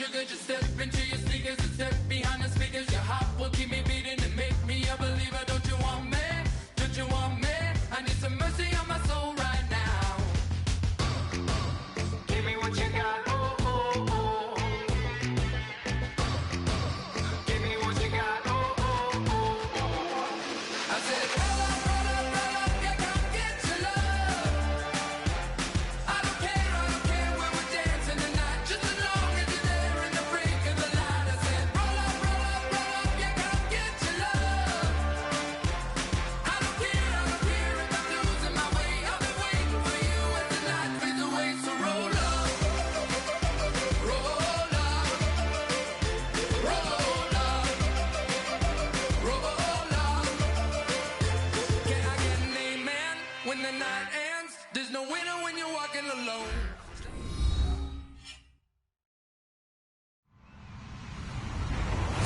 Sugar, just step into your sneakers and step behind the speakers. Your heart will keep me beating and make me a believer. Don't you want me? Don't you want me? I need some mercy on my soul right now. Give me what you got. Oh, oh, oh. Give me what you got. Oh, oh, oh. I said, roll up, yeah, come get your love. I don't care when we're dancing tonight, just as long as you're there in the break of the light. I said, roll up, yeah, come get your love. I don't care if I'm losing my way. I've been waiting for you as the night fades away. So roll up, roll up, roll up, roll up. Can I get an amen when the night ends? There's no winner when you're walking alone.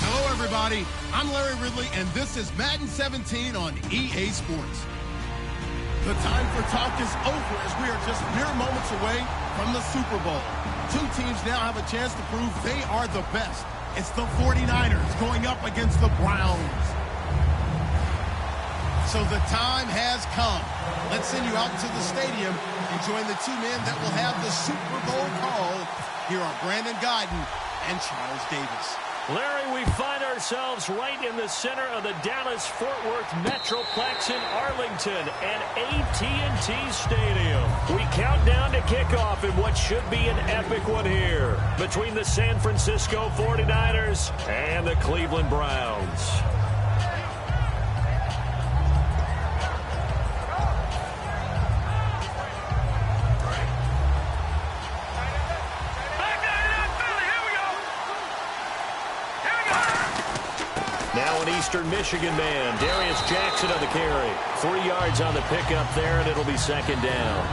Hello, everybody. I'm Larry Ridley, and this is Madden 17 on EA Sports. The time for talk is over as we are just mere moments away from the Super Bowl. Two teams now have a chance to prove they are the best. It's the 49ers going up against the Browns. So the time has come. Let's send you out to the stadium and join the two men that will have the Super Bowl call. Here are Brandon Guyton and Charles Davis. Larry, we find ourselves right in the center of the Dallas-Fort Worth Metroplex in Arlington and AT&T Stadium. We count down to kickoff in what should be an epic one here between the San Francisco 49ers and the Cleveland Browns. Now an Eastern Michigan man, Darius Jackson on the carry. 3 yards on the pickup there, and it'll be second down.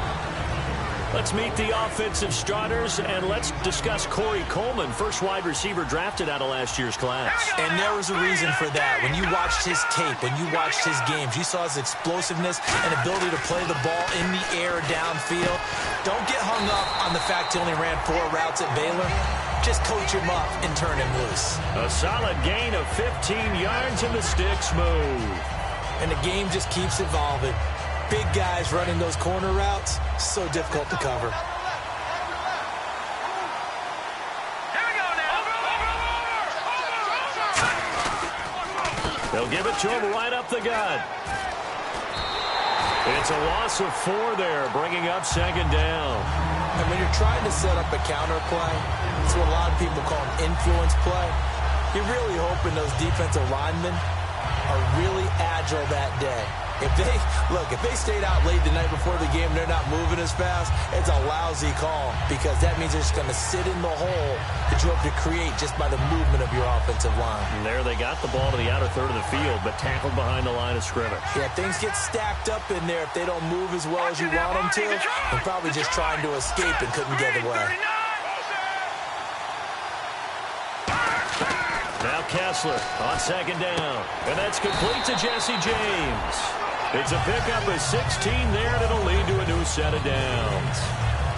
Let's meet the offensive starters, and let's discuss Corey Coleman, first wide receiver drafted out of last year's class. And there was a reason for that. When you watched his tape, when you watched his games, you saw his explosiveness and ability to play the ball in the air downfield. Don't get hung up on the fact he only ran 4 routes at Baylor. Just coach him up and turn him loose. A solid gain of 15 yards and the sticks move. And the game just keeps evolving. Big guys running those corner routes, so difficult to cover. They'll give it to him right up the gut. It's a loss of 4 there, bringing up second down. And when you're trying to set up a counter play, it's what a lot of people call an influence play. You're really hoping those defensive linemen are really agile that day. If they stayed out late the night before the game, they're not moving as fast, it's a lousy call because that means they're just going to sit in the hole that you hope to create just by the movement of your offensive line. And there they got the ball to the outer third of the field, but tackled behind the line of scrimmage. Yeah, things get stacked up in there if they don't move as well as you want them to. They're probably just trying to escape and couldn't get away. Now Kessler on second down, and that's complete to Jesse James. It's a pickup of 16 there, and it'll lead to a new set of downs.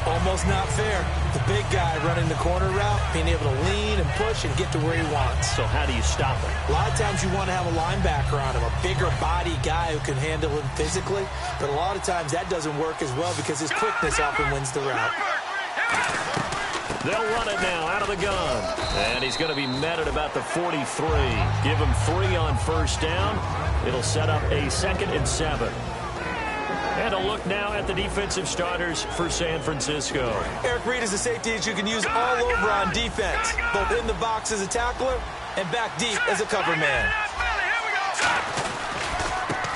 Almost not fair. The big guy running the corner route, being able to lean and push and get to where he wants. So how do you stop it? A lot of times you want to have a linebacker on him, a bigger body guy who can handle him physically, but a lot of times that doesn't work as well because his quickness often wins the route. They'll run it now out of the gun. And he's going to be met at about the 43. Give him 3 on first down. It'll set up a 2nd and 7. And a look now at the defensive starters for San Francisco. Eric Reed is a safety that you can use all over on defense, both in the box as a tackler and back deep as a cover man.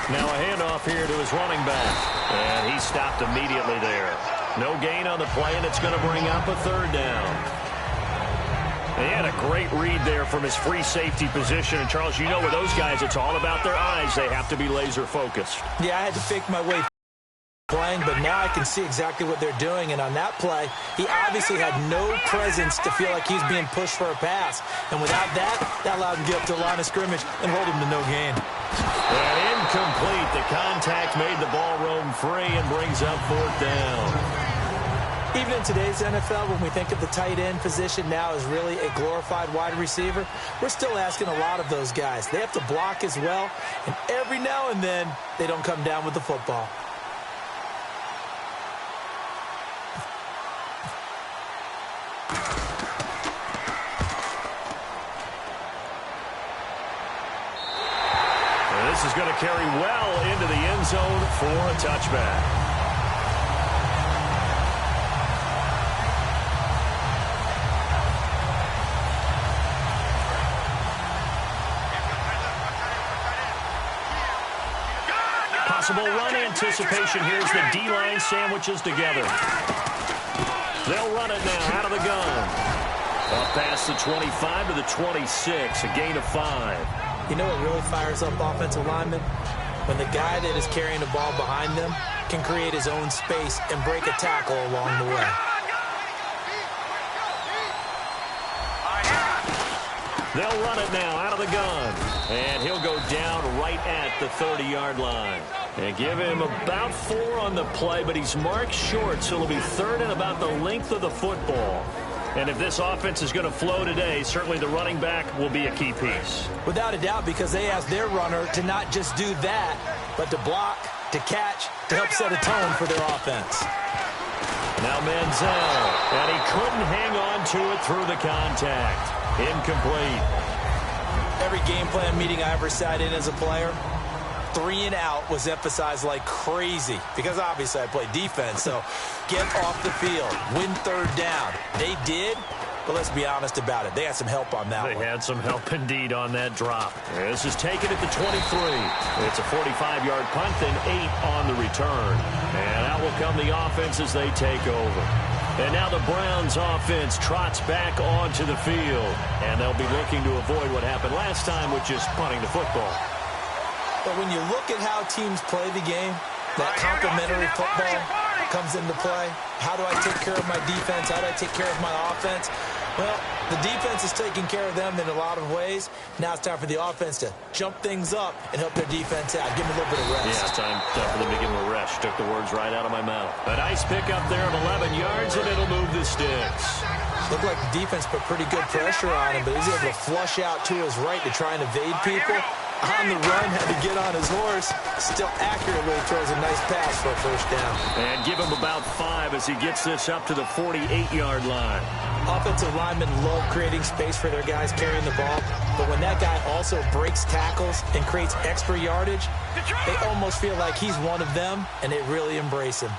Now a handoff here to his running back. And he stopped immediately there. No gain on the play, and it's going to bring up a 3rd down. He had a great read there from his free safety position. And, Charles, you know with those guys, it's all about their eyes. They have to be laser-focused. Yeah, I had to fake my way playing, but now I can see exactly what they're doing. And on that play, he obviously had no presence to feel like he's being pushed for a pass. And without that, that allowed him to get up to the line of scrimmage and hold him to no gain. And incomplete. The contact made the ball roam free and brings up 4th down. Even in today's NFL, when we think of the tight end position now as really a glorified wide receiver, we're still asking a lot of those guys. They have to block as well, and every now and then, they don't come down with the football. This is going to carry well into the end zone for a touchback. Possible run anticipation. Here's the D-line sandwiches together. They'll run it now out of the gun. Up past the 25 to the 26, a gain of 5. You know what really fires up offensive linemen? When the guy that is carrying the ball behind them can create his own space and break a tackle along the way. They'll run it now out of the gun. And he'll go down right at the 30-yard line. And give him about 4 on the play, but he's marked short, so it'll be third and about the length of the football. And if this offense is going to flow today, certainly the running back will be a key piece. Without a doubt, because they asked their runner to not just do that, but to block, to catch, to help set a tone for their offense. Now Manziel, and he couldn't hang on to it through the contact. Incomplete. Every game plan meeting I ever sat in as a player, 3 and out was emphasized like crazy because obviously I play defense, so get off the field, win third down. They did, but let's be honest about it. They had some help on that one. They had some help indeed on that drop. This is taken at the 23. It's a 45-yard punt, then 8 on the return. And out will come the offense as they take over. And now the Browns offense trots back onto the field. And they'll be looking to avoid what happened last time, which is punting the football. But when you look at how teams play the game, that complementary football comes into play. How do I take care of my defense? How do I take care of my offense? Well, the defense is taking care of them in a lot of ways. Now it's time for the offense to jump things up and help their defense out. Give them a little bit of rest. Yeah, time for them to give them a rest. Took the words right out of my mouth. A nice pickup there of 11 yards, and it'll move the sticks. Looked like the defense put pretty good pressure on him, but he's able to flush out to his right to try and evade people. On the run, had to get on his horse. Still accurately throws a nice pass for a first down. And give him about 5 as he gets this up to the 48-yard line. Offensive linemen love creating space for their guys carrying the ball, but when that guy also breaks tackles and creates extra yardage, they almost feel like he's one of them, and they really embrace him.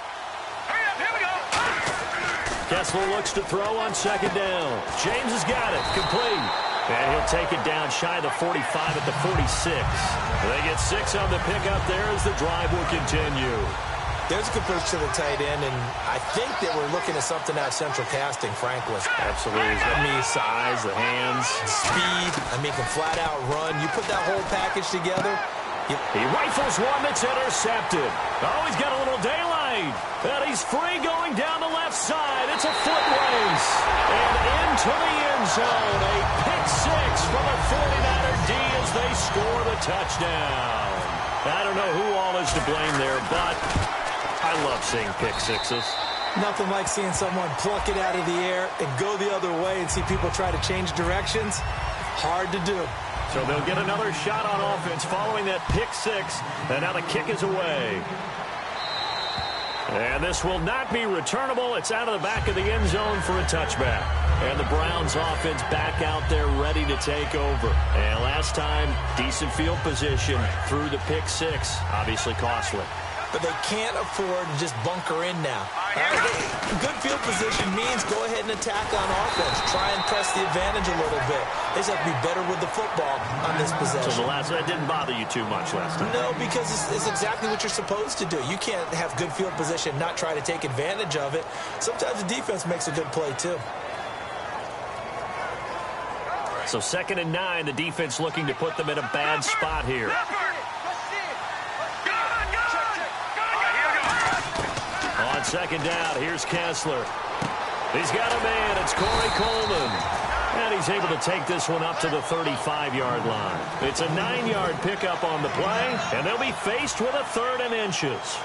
Kessler looks to throw on second down. James has got it. Complete. And he'll take it down shy of the 45 at the 46. They get 6 on the pickup there as the drive will continue. There's a good push to the tight end, and I think that we're looking at something out of central casting, frankly. Absolutely. I mean, size, the hands. Speed. I mean, can flat out run. You put that whole package together. He rifles one that's intercepted. Oh, he's got a little daylight. And he's free going down the left side. It's a foot race. And into the end zone. A pick 6 from a 49er D as they score the touchdown. I don't know who all is to blame there, but I love seeing pick 6s. Nothing like seeing someone pluck it out of the air and go the other way and see people try to change directions. Hard to do. So they'll get another shot on offense following that pick 6. And now the kick is away. And this will not be returnable. It's out of the back of the end zone for a touchback. And the Browns offense back out there ready to take over. And last time, decent field position through the pick 6. Obviously costly. But they can't afford to just bunker in now. Good field position means go ahead and attack on offense. Try and press the advantage a little bit. They just have to be better with the football on this possession. So that didn't bother you too much last time? No, because it's exactly what you're supposed to do. You can't have good field position, not try to take advantage of it. Sometimes the defense makes a good play, too. So 2nd and 9, the defense looking to put them in a bad spot here. On second down, here's Kessler. He's got a man. It's Corey Coleman. And he's able to take this one up to the 35-yard line. It's a 9-yard pickup on the play, and they'll be faced with a 3rd and inches.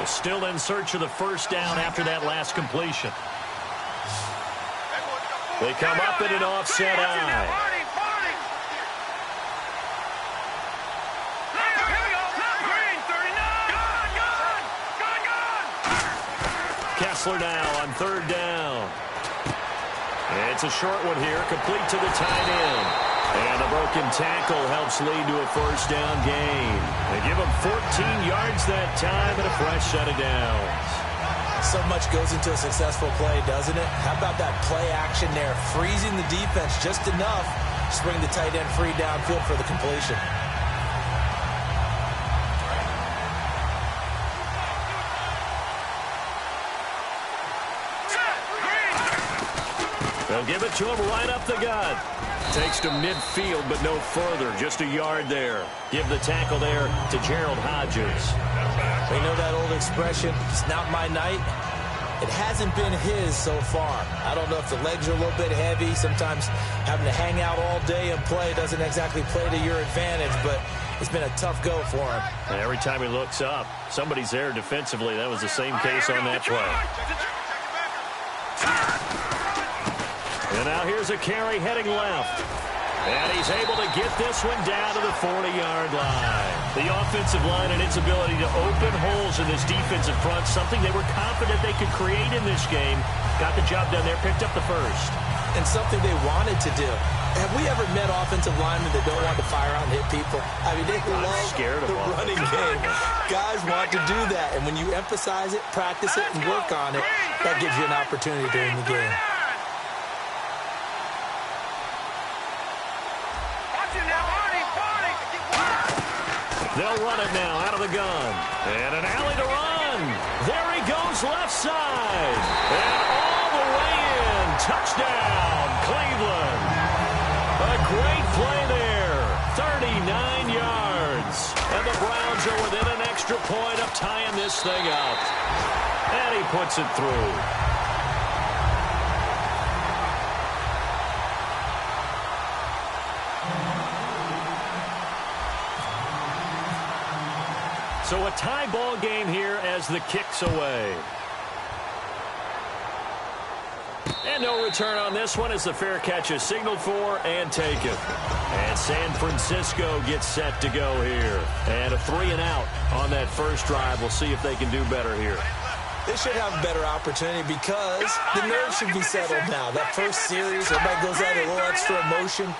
Still in search of the first down after that last completion. They come up in an offset eye. Kessler now on third down. It's a short one here, complete to the tight end. And the broken tackle helps lead to a first down gain. They give him 14 yards that time and a fresh set of downs. So much goes into a successful play, doesn't it? How about that play action there, freezing the defense just enough to bring the tight end free downfield for the completion. They'll give it to him right up the gut. Takes to midfield, but no further. Just a yard there. Give the tackle there to Gerald Hodges. We know that old expression, it's not my night. It hasn't been his so far. I don't know if the legs are a little bit heavy. Sometimes having to hang out all day and play doesn't exactly play to your advantage, but it's been a tough go for him. And every time he looks up, somebody's there defensively. That was the same case on that play. And now here's a carry heading left. And he's able to get this one down to the 40-yard line. The offensive line and its ability to open holes in this defensive front, something they were confident they could create in this game. Got the job done there, picked up the first. And something they wanted to do. Have we ever met offensive linemen that don't want to fire out and hit people? I mean, they love the running game. Guys want to do that. And when you emphasize it, practice it, and work on it, that gives you an opportunity during the game. They'll run it now out of the gun. And an alley to run. There he goes left side. And all the way in. Touchdown, Cleveland. A great play there. 39 yards. And the Browns are within an extra point of tying this thing up. And he puts it through. So a tie ball game here as the kick's away. And no return on this one as the fair catch is signaled for and taken. And San Francisco gets set to go here. And a 3-and-out on that first drive. We'll see if they can do better here. They should have a better opportunity because the nerves should be settled now. That first series, everybody goes out a little extra emotion.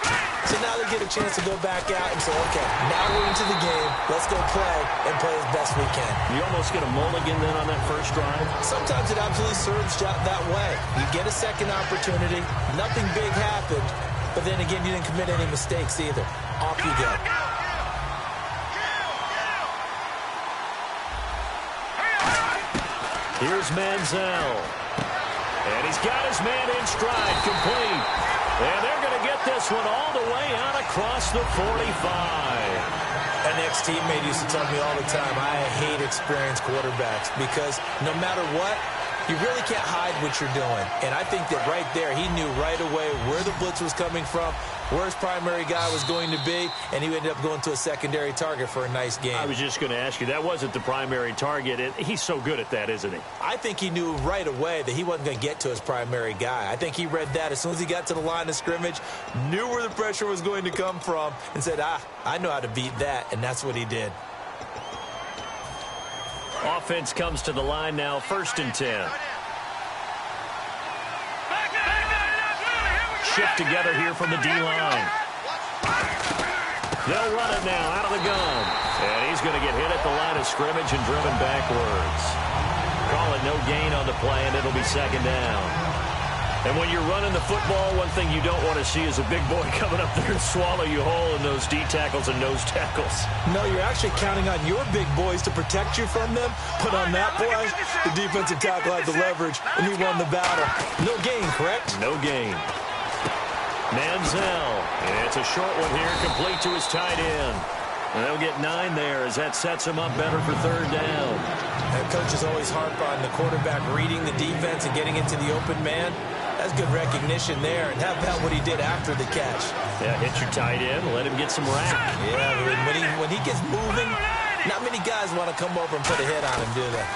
So now they get a chance to go back out and say, okay, now we're into the game. Let's go play and play as best we can. You almost get a mulligan then on that first drive? Sometimes it absolutely serves that way. You get a second opportunity. Nothing big happened. But then again, you didn't commit any mistakes either. Off you go. Here's Manziel. And he's got his man in stride, complete. And they're going to get this one all the way out across the 45. An ex-teammate used to tell me all the time, I hate experienced quarterbacks because no matter what, you really can't hide what you're doing. And I think that right there, he knew right away where the blitz was coming from, where his primary guy was going to be, and he ended up going to a secondary target for a nice game. I was just going to ask you, that wasn't the primary target. He's so good at that, isn't he? I think he knew right away that he wasn't going to get to his primary guy. I think he read that as soon as he got to the line of scrimmage, knew where the pressure was going to come from, and said, I know how to beat that, and that's what he did. Offense comes to the line now, 1st and 10. Shift together here from the D-line. They'll run it now out of the gun. And he's going to get hit at the line of scrimmage and driven backwards. Call it no gain on the play, and it'll be 2nd down. And when you're running the football, one thing you don't want to see is a big boy coming up there and swallow you whole in those D tackles and nose tackles. No, you're actually counting on your big boys to protect you from them. But on that play, the defensive tackle had the leverage, and he won the battle. No gain, correct? No gain. Manziel. It's a short one here, complete to his tight end. And they'll get 9 there as that sets him up better for 3rd down. That coach is always harp on the quarterback reading the defense and getting into the open man. That's good recognition there. And how about what he did after the catch? Yeah, hit your tight end, let him get some rack. Yeah, when he gets moving, Not many guys want to come over and put a hit on him, do they?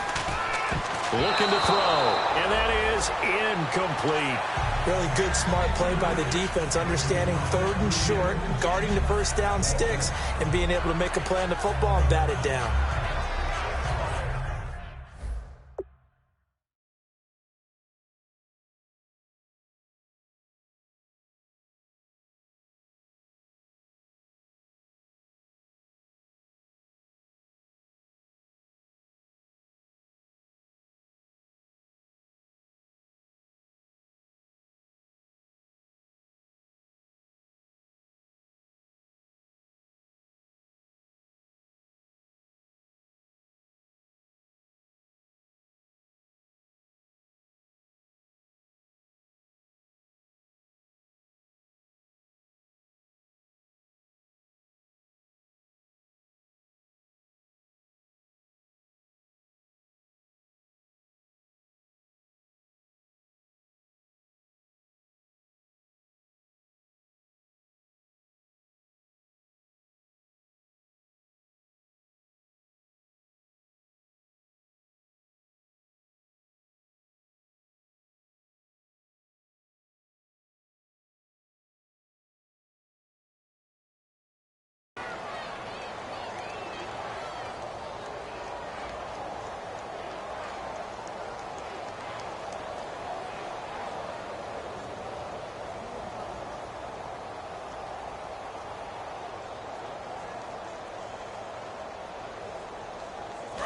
Looking to throw, and that is incomplete. Really good, smart play by the defense, understanding 3rd and short, guarding the first down sticks, and being able to make a play on the football and bat it down.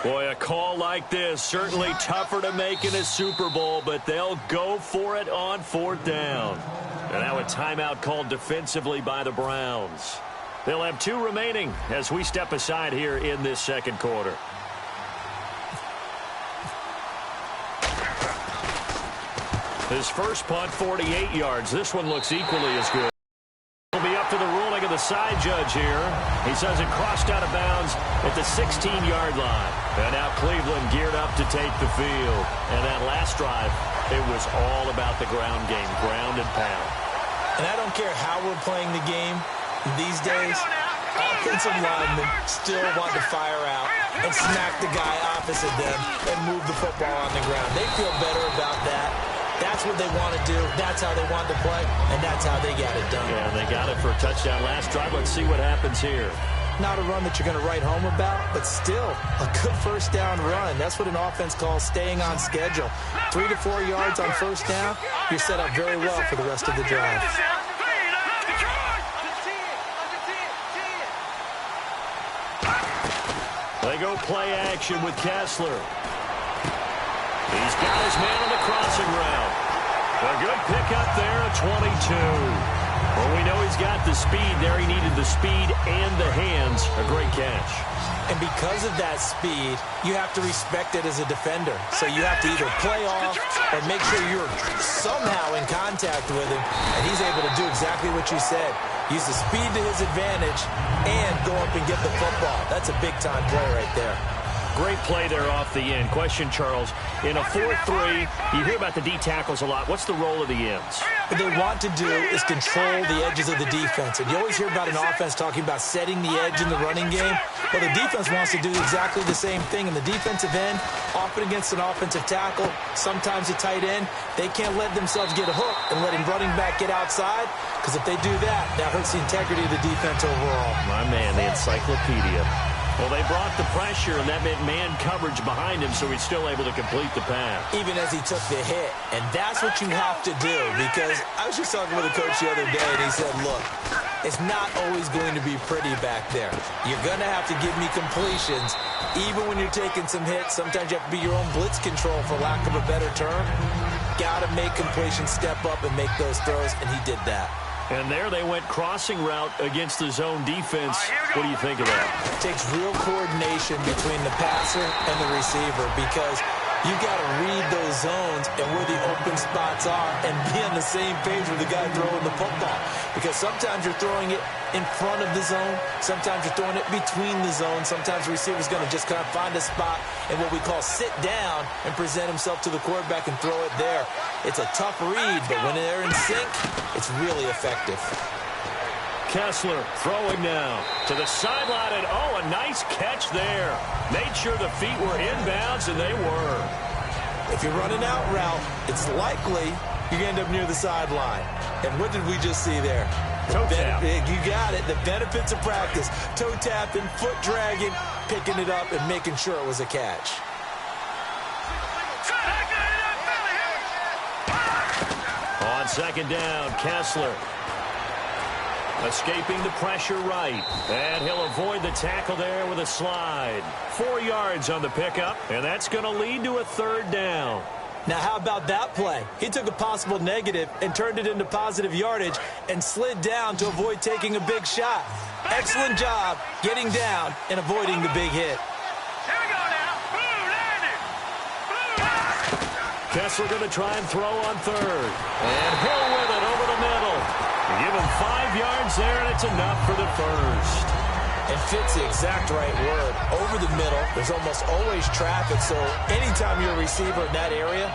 Boy, a call like this, certainly tougher to make in a Super Bowl, but they'll go for it on 4th down. And now a timeout called defensively by the Browns. They'll have 2 remaining as we step aside here in this second quarter. His first punt, 48 yards. This one looks equally as good. Will be up to the ruling of the side judge here. He says it crossed out of bounds at the 16-yard line. And now Cleveland geared up to take the field. And that last drive, it was all about the ground game, ground and pound. And I don't care how we're playing the game these days, offensive linemen still want to fire out and smack the guy opposite them and move the football on the ground. They feel better about that. That's what they want to do. That's how they want to play, and that's how they got it done. Yeah, they got it for a touchdown last drive. Let's see what happens here. Not a run that you're going to write home about, but still a good first down run. That's what an offense calls staying on schedule. 3 to 4 yards on first down, you're set up very well for the rest of the drive. They go play action with Kessler. He's got his man on the crossing route. A good pickup there at 22. Well, we know he's got the speed there. He needed the speed and the hands. A great catch. And because of that speed, you have to respect it as a defender. So you have to either play off or make sure you're somehow in contact with him. And he's able to do exactly what you said. Use the speed to his advantage and go up and get the football. That's a big-time play right there. Great play there off the end. Question, Charles, in a 4-3, you hear about the D tackles a lot. What's the role of the ends? What they want to do is control the edges of the defense. And you always hear about an offense talking about setting the edge in the running game. Well, the defense wants to do exactly the same thing. In the defensive end, often against an offensive tackle, sometimes a tight end, they can't let themselves get hooked and let a running back get outside, because if they do that, that hurts the integrity of the defense overall. My man, the encyclopedia. Well, they brought the pressure, and that meant man coverage behind him, so he's still able to complete the pass. Even as he took the hit. And that's what you have to do, because I was just talking with a coach the other day, and he said, look, it's not always going to be pretty back there. You're going to have to give me completions. Even when you're taking some hits, sometimes you have to be your own blitz control, for lack of a better term. Got to make completions, step up, and make those throws, and he did that. And there they went crossing route against the zone defense. What do you think of that? It takes real coordination between the passer and the receiver, because you got to read those zones and where the open spots are and be on the same page with the guy throwing the football. Because sometimes you're throwing it in front of the zone. Sometimes you're throwing it between the zones. Sometimes the receiver's going to just kind of find a spot and what we call sit down and present himself to the quarterback and throw it there. It's a tough read, but when they're in sync, it's really effective. Kessler throwing now to the sideline, and a nice catch there. Made sure the feet were inbounds, and they were. If you're running out route, it's likely you're going to end up near the sideline. And what did we just see there? Toe tap. You got it. The benefits of practice. Toe tapping, foot dragging, picking it up, and making sure it was a catch. On second down, Kessler escaping the pressure right. And he'll avoid the tackle there with a slide. 4 yards on the pickup, and that's going to lead to a third down. Now, how about that play? He took a possible negative and turned it into positive yardage and slid down to avoid taking a big shot. Excellent job getting down and avoiding the big hit. Here we go now. Blue landed. Kessler going to try and throw on third. And Hill with it over the middle. Give him 5 yards there, and it's enough for the first. And fits the exact right word. Over the middle, there's almost always traffic, so anytime you're a receiver in that area,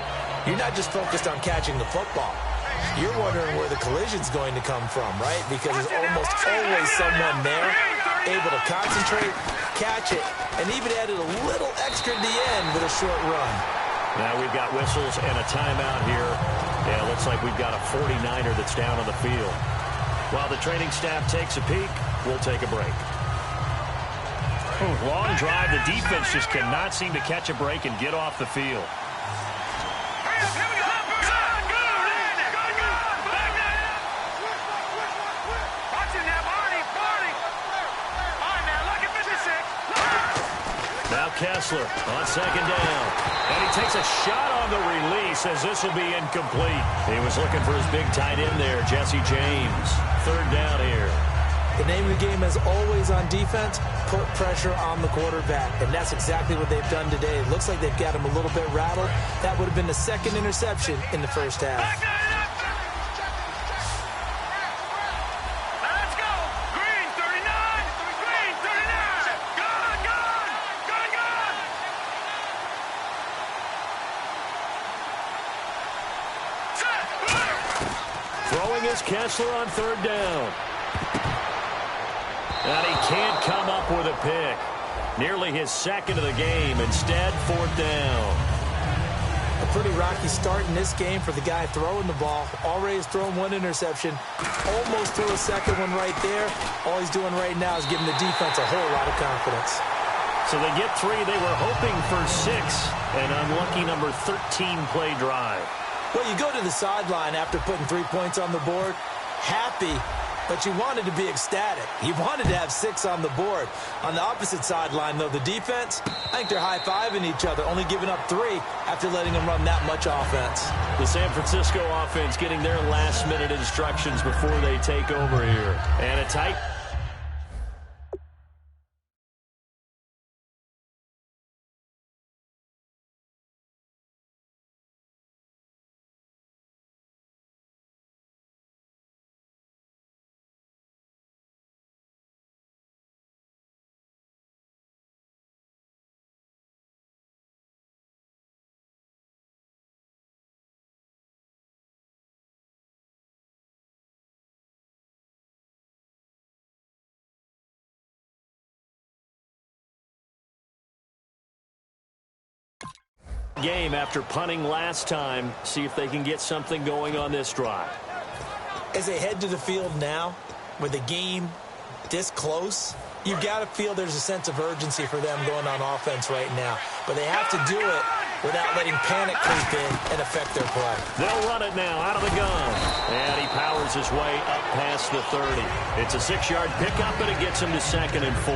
you're not just focused on catching the football. You're wondering where the collision's going to come from, right? Because there's almost always someone there able to concentrate, catch it, and even added a little extra at the end with a short run. Now we've got whistles and a timeout here. Yeah, looks like we've got a 49er that's down on the field. While the training staff takes a peek, we'll take a break. Long drive. The defense just cannot seem to catch a break and get off the field. Now Kessler on second down. And he takes a shot on the release as this will be incomplete. He was looking for his big tight end there, Jesse James. Third down here. The name of the game, as always on defense, put pressure on the quarterback. And that's exactly what they've done today. It looks like they've got him a little bit rattled. That would have been the second interception in the first half. Let's go. Green 39. Green 39. Gone, gone. Gone, gone. Throwing is Kessler on third down. And he can't come up with a pick. Nearly his second of the game. Instead, fourth down. A pretty rocky start in this game for the guy throwing the ball. Already has thrown one interception. Almost threw a second one right there. All he's doing right now is giving the defense a whole lot of confidence. So they get 3. They were hoping for 6. An unlucky number 13 play drive. Well, you go to the sideline after putting 3 points on the board, happy, but you wanted to be ecstatic. You wanted to have 6 on the board. On the opposite sideline, though, the defense, I think they're high-fiving each other, only giving up 3 after letting them run that much offense. The San Francisco offense getting their last-minute instructions before they take over here. And a tight... game after punting last time. See if they can get something going on this drive. As they head to the field now, with the game this close, you've got to feel there's a sense of urgency for them going on offense right now. But they have to do it without letting panic creep in and affect their play. They'll run it now out of the gun. And he powers his way up past the 30. It's a 6-yard pickup, and it gets him to 2nd and 4.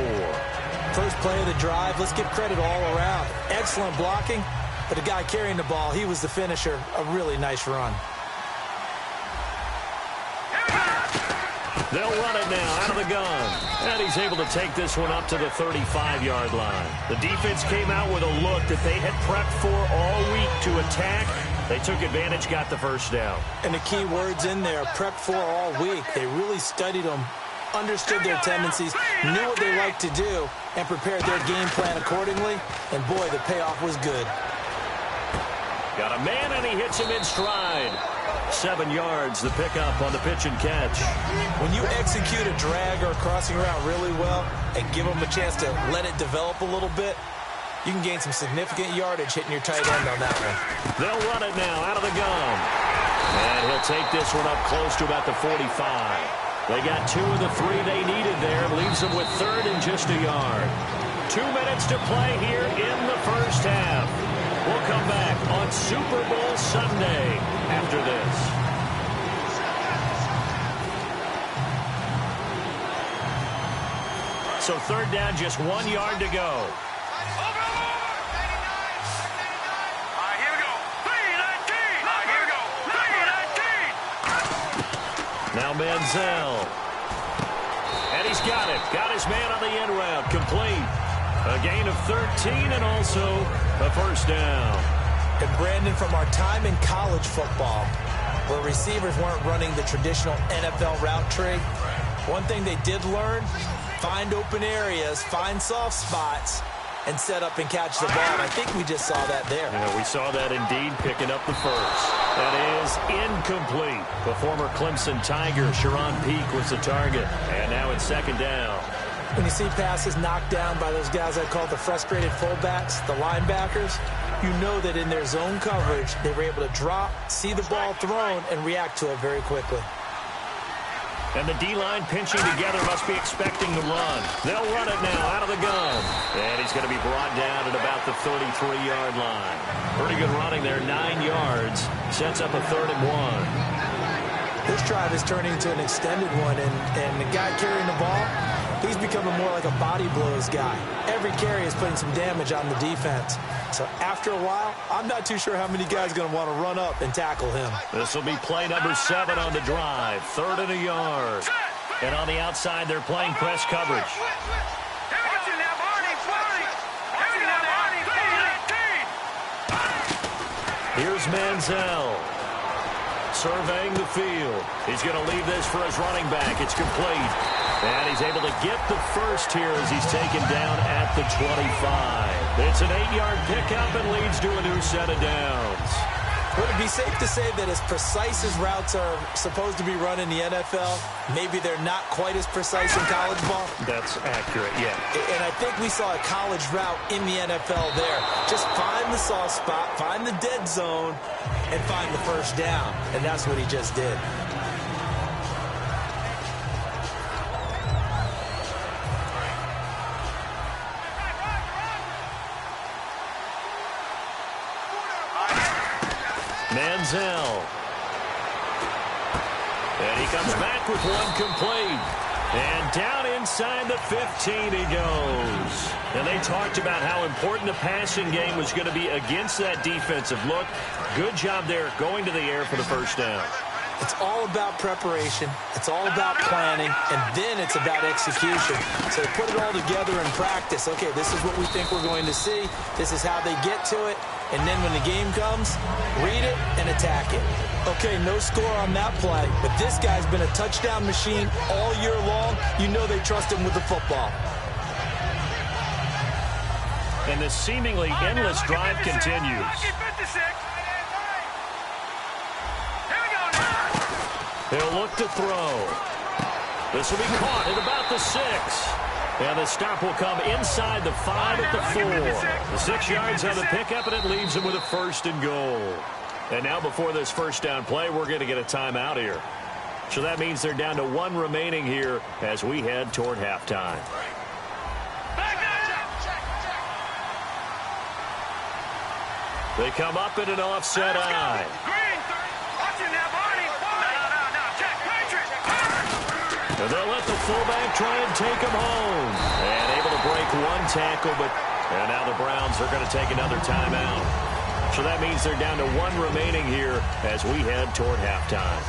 First play of the drive, let's give credit all around. Excellent blocking, but the guy carrying the ball, he was the finisher. A really nice run. They'll run it now out of the gun. And he's able to take this one up to the 35-yard line. The defense came out with a look that they had prepped for all week to attack. They took advantage, got the first down. And the key words in there, prepped for all week. They really studied them, understood their tendencies, knew what they liked to do, and prepared their game plan accordingly. And boy, the payoff was good. Got a man, and he hits him in stride. 7 yards, the pickup on the pitch and catch. When you execute a drag or a crossing route really well and give them a chance to let it develop a little bit, you can gain some significant yardage hitting your tight end on that one. They'll run it now out of the gun. And he'll take this one up close to about the 45. They got 2 of the 3 they needed there. Leaves them with 3rd and just a yard. 2 minutes to play here in the first half. We'll come back on Super Bowl Sunday after this. So 3rd down, just 1 yard to go. Now Manziel. And he's got it. Got his man on the end route. Complete. A gain of 13 and also a first down. And Brandon, from our time in college football, where receivers weren't running the traditional NFL route tree, one thing they did learn, find open areas, find soft spots, and set up and catch the ball. And I think we just saw that there. Yeah, we saw that indeed, picking up the first. That is incomplete. The former Clemson Tiger, Sharon Peak, was the target. And now it's 2nd down. When you see passes knocked down by those guys I call the frustrated fullbacks, the linebackers, you know that in their zone coverage, they were able to drop, see the ball thrown, and react to it very quickly. And the D-line pinching together must be expecting the run. They'll run it now out of the gun. And he's going to be brought down at about the 33-yard line. Pretty good running there, 9 yards. Sets up a 3rd and 1. This drive is turning into an extended one, and the guy carrying the ball, he's becoming more like a body blows guy. Every carry is putting some damage on the defense. So after a while, I'm not too sure how many guys are going to want to run up and tackle him. This will be play number 7 on the drive. 3rd and a yard. And on the outside, they're playing press coverage. Here's Manziel. Surveying the field. He's going to leave this for his running back. It's complete. And he's able to get the first here as he's taken down at the 25. It's an 8-yard pickup and leads to a new set of downs. Would it be safe to say that as precise as routes are supposed to be run in the NFL, maybe they're not quite as precise in college ball? That's accurate, yeah. And I think we saw a college route in the NFL there. Just find the soft spot, find the dead zone, and find the first down. And that's what he just did. Manziel. And he comes back with one complete. And down inside the 15 he goes. And they talked about how important the passing game was going to be against that defensive look. Good job there going to the air for the first down. It's all about preparation. It's all about planning. And then it's about execution. So put it all together in practice. Okay, this is what we think we're going to see. This is how they get to it. And then when the game comes, read it and attack it. Okay, no score on that play. But this guy's been a touchdown machine all year long. You know they trust him with the football. And this seemingly endless drive continues. He'll look to throw. This will be caught at about the 6. And the stop will come inside the 5 at the 4. The 6 yards on the pickup, and it leaves him with a 1st and goal. And now before this first down play, we're going to get a timeout here. So that means they're down to 1 remaining here as we head toward halftime. They come up in an offset eye. And they'll let the fullback try and take him home. And able to break one tackle, and now the Browns are going to take another timeout. So that means they're down to 1 remaining here as we head toward halftime.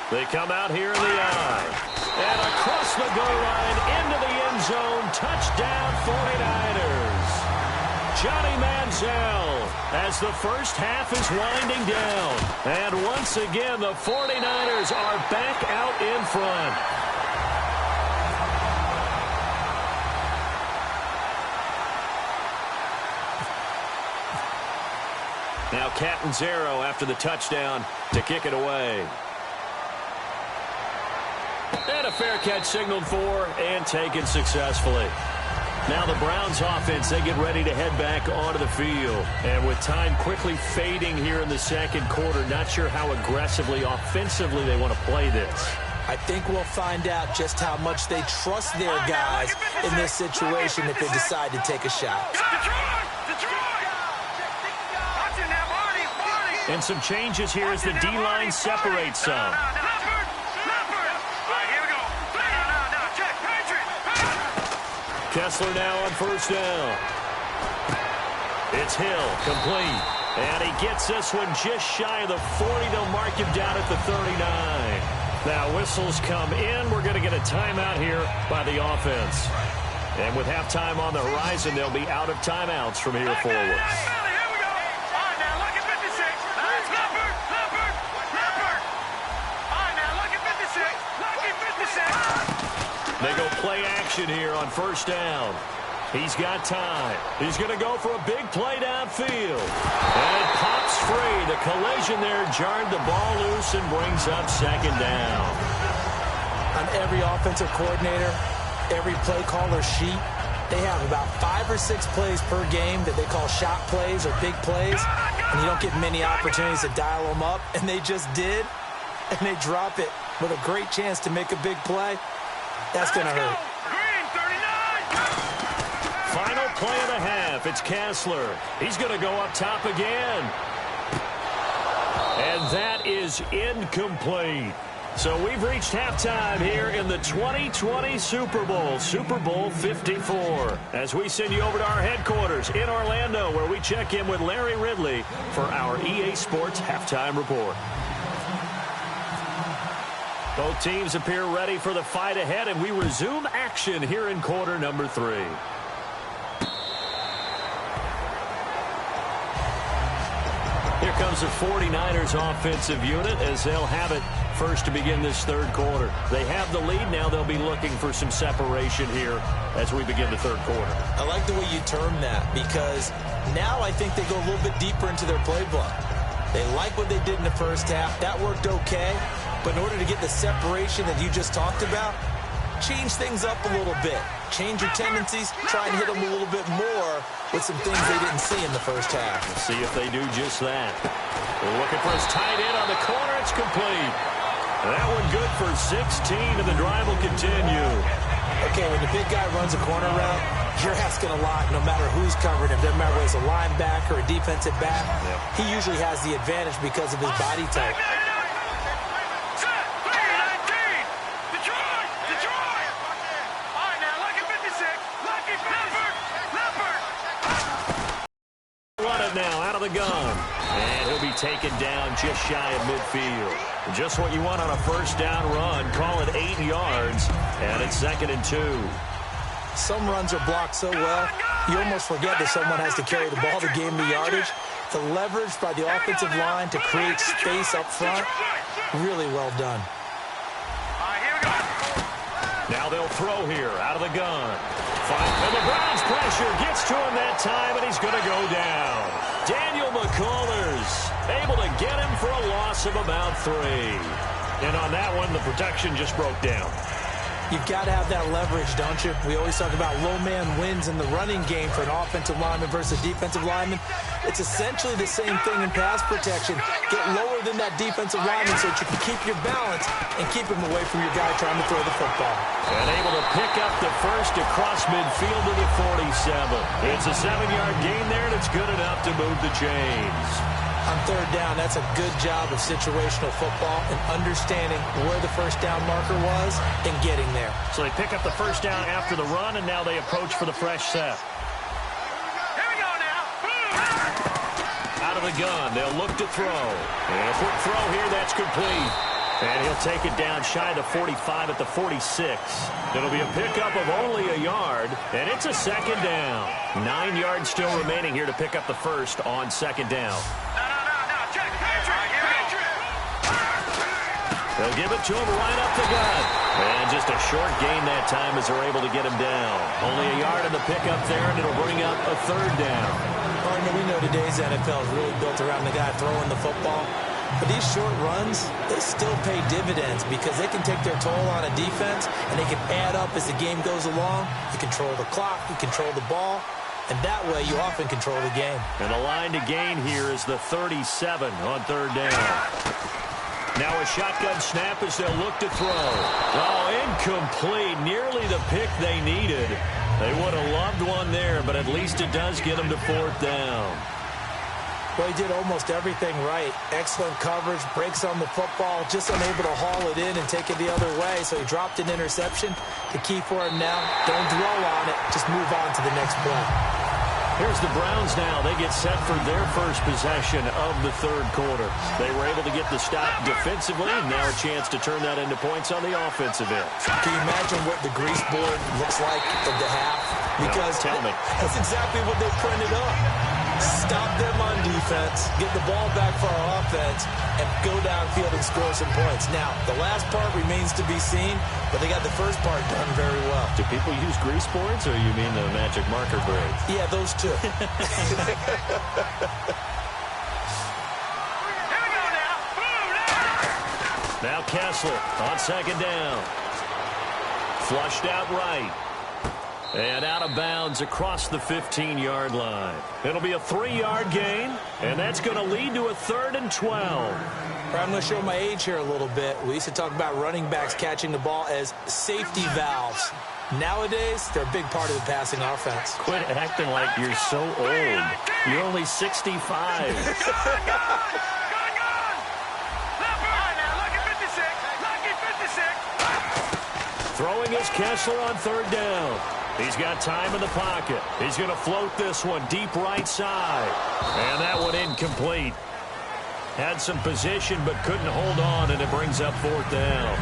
They come out here in the eye. And across the goal line into the end zone. Touchdown 49ers. Johnny Manziel as the first half is winding down. And once again, the 49ers are back out in front. Now Catanzaro after the touchdown to kick it away. And a fair catch signaled for and taken successfully. Now the Browns offense, they get ready to head back onto the field. And with time quickly fading here in the second quarter, not sure how aggressively, offensively they want to play this. I think we'll find out just how much they trust their guys in this situation if they decide to take a shot. And some changes here as the D-line separates some. Kessler now on first down. It's Hill, complete. And he gets this one just shy of the 40. They'll mark him down at the 39. Now whistles come in. We're going to get a timeout here by the offense. And with halftime on the horizon, they'll be out of timeouts from here forward. They go play action here on first down. He's got time. He's going to go for a big play downfield. And it pops free. The collision there jarred the ball loose and brings up second down. On every offensive coordinator, every play caller sheet, they have about 5 or 6 plays per game that they call shot plays or big plays. And you don't get many opportunities to dial them up. And they just did. And they drop it with a great chance to make a big play. That's going to hurt. Final play of the half. It's Kessler. He's going to go up top again. And that is incomplete. So we've reached halftime here in the 2020 Super Bowl, Super Bowl 54. As we send you over to our headquarters in Orlando, where we check in with Larry Ridley for our EA Sports Halftime Report. Both teams appear ready for the fight ahead, and we resume action here in quarter number 3. Here comes the 49ers offensive unit as they'll have it first to begin this third quarter. They have the lead now. They'll be looking for some separation here as we begin the third quarter. I like the way you term that because now I think they go a little bit deeper into their playbook. They like what they did in the first half. That worked okay. But in order to get the separation that you just talked about, change things up a little bit. Change your tendencies. Try and hit them a little bit more with some things they didn't see in the first half. Let's see if they do just that. They're looking for his tight end on the corner. It's complete. That one good for 16, and the drive will continue. Okay, when the big guy runs a corner route, you're asking a lot no matter who's covering him. Doesn't matter whether it's a linebacker or a defensive back. He usually has the advantage because of his body type. Now out of the gun, and he'll be taken down just shy of midfield. Just what you want on a first down run. Call it 8 yards, and it's 2nd and 2. Some runs are blocked so well, you almost forget that someone has to carry the ball to gain the yardage. The leverage by the offensive line to create space up front, really well done. Now they'll throw here out of the gun. And the Browns pressure gets to him that time, and he's going to go down. Daniel McCullers able to get him for a loss of about 3. And on that one, the protection just broke down. You've got to have that leverage, don't you? We always talk about low man wins in the running game for an offensive lineman versus defensive lineman. It's essentially the same thing in pass protection. Get lower than that defensive lineman so that you can keep your balance and keep him away from your guy trying to throw the football. And able to pick up the first across midfield to the 47. It's a 7-yard gain there, and it's good enough to move the chains. On third down, that's a good job of situational football and understanding where the first down marker was and getting there. So they pick up the first down after the run, and now they approach for the fresh set. Here we go now. Out of the gun, they'll look to throw. And a quick throw here, that's complete. And he'll take it down shy of the 45 at the 46. It'll be a pickup of only a yard, and it's a 2nd down. 9 yards still remaining here to pick up the first on 2nd down. They'll give it to him right up the gut. And just a short gain that time as they're able to get him down. Only a yard in the pickup there, and it'll bring up a third down. Partner, we know today's NFL is really built around the guy throwing the football. But these short runs, they still pay dividends because they can take their toll on a defense, and they can add up as the game goes along. You control the clock, you control the ball, and that way you often control the game. And the line to gain here is the 37 on third down. Now a shotgun snap as they'll look to throw. Oh, incomplete. Nearly the pick they needed. They would have loved one there, but at least it does get them to fourth down. Well, he did almost everything right. Excellent coverage, breaks on the football, just unable to haul it in and take it the other way. So he dropped an interception. The key for him now, don't dwell on it. Just move on to the next play. Here's the Browns now. They get set for their first possession of the third quarter. They were able to get the stop defensively, and now a chance to turn that into points on the offensive end. Can you imagine what the grease board looks like at the half? Because no, tell me. That's exactly what they printed up. Stop them on defense, get the ball back for our offense, and go downfield and score some points. Now, the last part remains to be seen, but they got the first part done very well. Do people use grease boards, or you mean the magic marker braids? Yeah, those two. Now Kessler on second down. Flushed out right. And out of bounds across the 15-yard line. It'll be a 3-yard gain, and that's going to lead to a 3rd and 12. I'm going to show my age here a little bit. We used to talk about running backs catching the ball as safety valves. Nowadays, they're a big part of the passing offense. Quit acting like you're so old. You're only 65. Throwing is Kessler on third down. He's got time in the pocket. He's going to float this one deep right side. And that one incomplete. Had some position but couldn't hold on, and it brings up fourth down.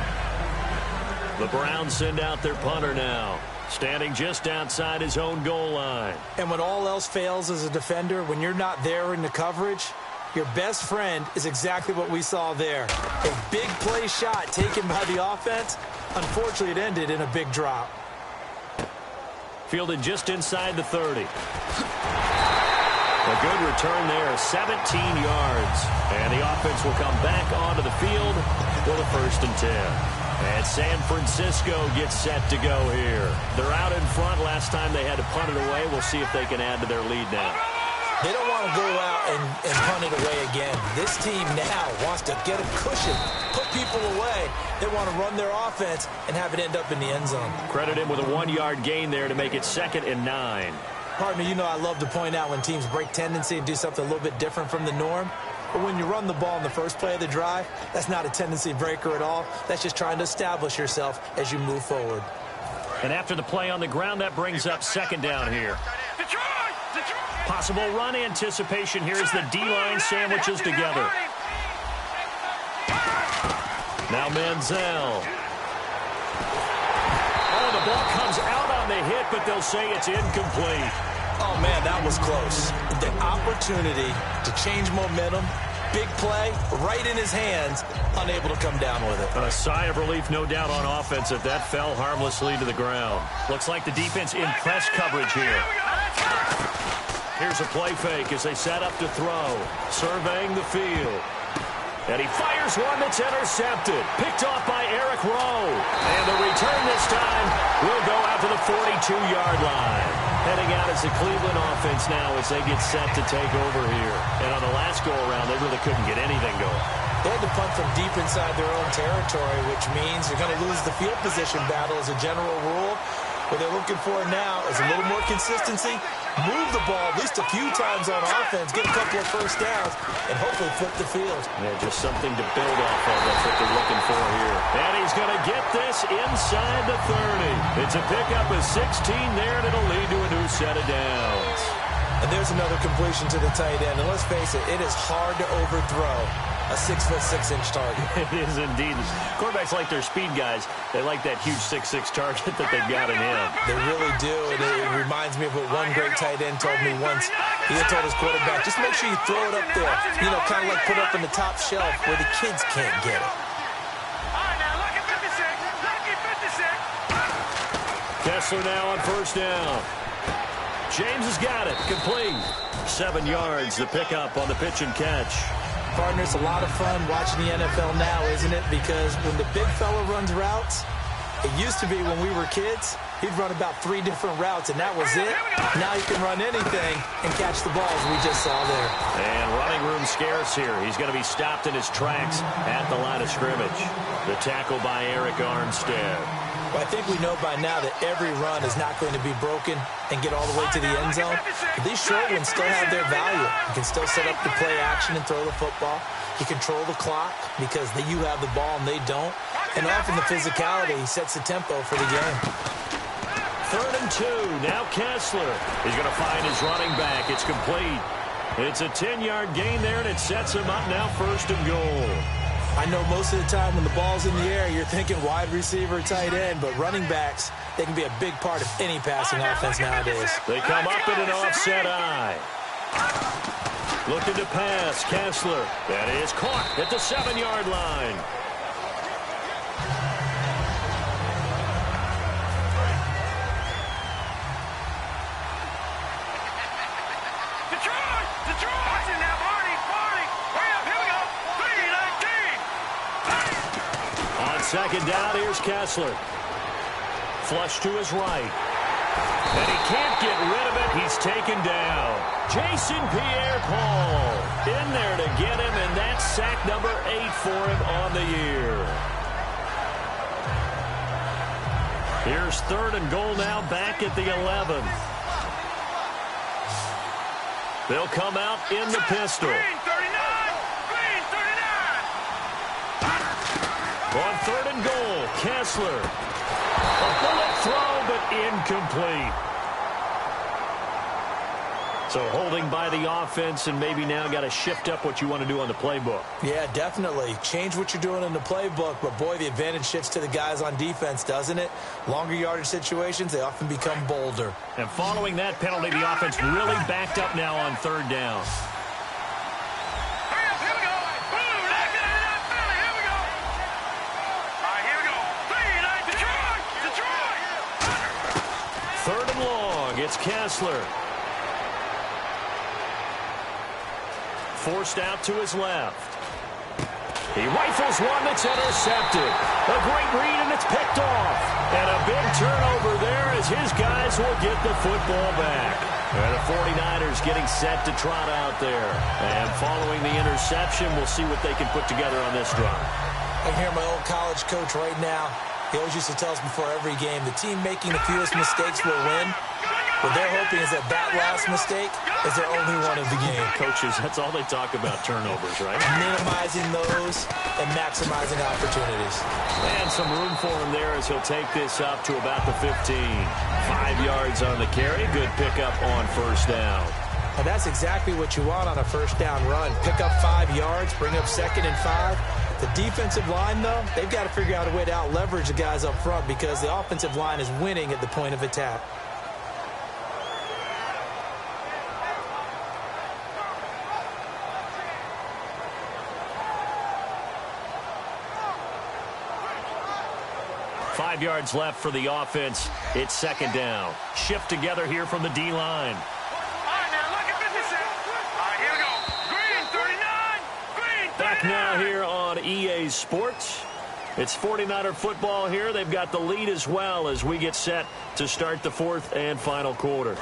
The Browns send out their punter now, standing just outside his own goal line. And when all else fails as a defender, when you're not there in the coverage, your best friend is exactly what we saw there. A big play shot taken by the offense. Unfortunately, it ended in a big drop. Fielded just inside the 30. A good return there, 17 yards. And the offense will come back onto the field for the 1st and 10. And San Francisco gets set to go here. They're out in front. Last time they had to punt it away. We'll see if they can add to their lead now. They don't want to go out and punt it away again. This team now wants to get a cushion, put people away. They want to run their offense and have it end up in the end zone. Credit him with a 1-yard gain there to make it 2nd and 9. Partner, you know I love to point out when teams break tendency and do something a little bit different from the norm. But when you run the ball in the first play of the drive, that's not a tendency breaker at all. That's just trying to establish yourself as you move forward. And after the play on the ground, that brings up 2nd down here. Possible run anticipation here as the D-line sandwiches together. Now Manziel. Oh, the ball comes out on the hit, but they'll say it's incomplete. Oh, man, that was close. The opportunity to change momentum, big play, right in his hands, unable to come down with it. A sigh of relief, no doubt, on offense if that fell harmlessly to the ground. Looks like the defense in press coverage here. Here's a play fake as they set up to throw. Surveying the field. And he fires one that's intercepted. Picked off by Eric Rowe. And the return this time will go out to the 42-yard line. Heading out is the Cleveland offense now as they get set to take over here. And on the last go-around, they really couldn't get anything going. They had to punt from deep inside their own territory, which means they're going to lose the field position battle as a general rule. What they're looking for now is a little more consistency, move the ball at least a few times on offense, get a couple of first downs, and hopefully flip the field. Yeah, just something to build off of. That's what they're looking for here. And he's going to get this inside the 30. It's a pickup of 16 there, and it'll lead to a new set of downs. And there's another completion to the tight end. And let's face it, it is hard to overthrow a 6'6" target. It is indeed. Quarterbacks like their speed guys. They like that huge 6'6" target that they've got in him. They really do. And it reminds me of what one great tight end told me once. He had told his quarterback, just make sure you throw it up there. You know, kind of like put up in the top shelf where the kids can't get it. Kessler now on first down. James has got it. Complete. 7 yards, the pickup on the pitch and catch. Partner, it's a lot of fun watching the NFL now, isn't it? Because when the big fella runs routes, it used to be when we were kids, he'd run about 3 different routes, and that was it. Now he can run anything and catch the balls we just saw there. And running room scarce here. He's going to be stopped in his tracks at the line of scrimmage. The tackle by Eric Armstead. Well, I think we know by now that every run is not going to be broken and get all the way to the end zone. But these short ones still have their value. You can still set up the play action and throw the football. You control the clock because you have the ball and they don't. And often the physicality sets the tempo for the game. 3rd and 2. Now Kessler. He's going to find his running back. It's complete. It's a 10-yard gain there, and it sets him up now 1st and goal. I know most of the time when the ball's in the air, you're thinking wide receiver, tight end, but running backs, they can be a big part of any passing offense nowadays. They come up in an offset eye. Looking to pass, Kessler. That is caught at the 7-yard line. Second down, here's Kessler. Flush to his right. And he can't get rid of it. He's taken down. Jason Pierre-Paul in there to get him, and that's sack number 8 for him on the year. Here's 3rd and goal now, back at the 11. They'll come out in the pistol. On 3rd and goal, Kessler. A bullet throw, but incomplete. So holding by the offense, and maybe now got to shift up what you want to do on the playbook. Yeah, definitely. Change what you're doing in the playbook, but boy, the advantage shifts to the guys on defense, doesn't it? Longer yardage situations, they often become bolder. And following that penalty, the offense really backed up now on 3rd down. It's Kessler. Forced out to his left. He rifles one that's intercepted. A great read, and it's picked off. And a big turnover there as his guys will get the football back. And the 49ers getting set to trot out there. And following the interception, we'll see what they can put together on this drive. I hear my old college coach right now. He always used to tell us before every game, the team making the fewest mistakes will win. What they're hoping is that last mistake is their only one of the game. Coaches, that's all they talk about, turnovers, right? Minimizing those and maximizing opportunities. And some room for him there as he'll take this up to about the 15. 5 yards on the carry. Good pickup on 1st down. And that's exactly what you want on a 1st down run. Pick up 5 yards, bring up 2nd and 5. The defensive line, though, they've got to figure out a way to out-leverage the guys up front because the offensive line is winning at the point of attack. Five yards left for the offense. It's 2nd down. Shift together here from the D-line. Back now here on EA Sports. It's 49er football here. They've got the lead as well as we get set to start the 4th and final quarter.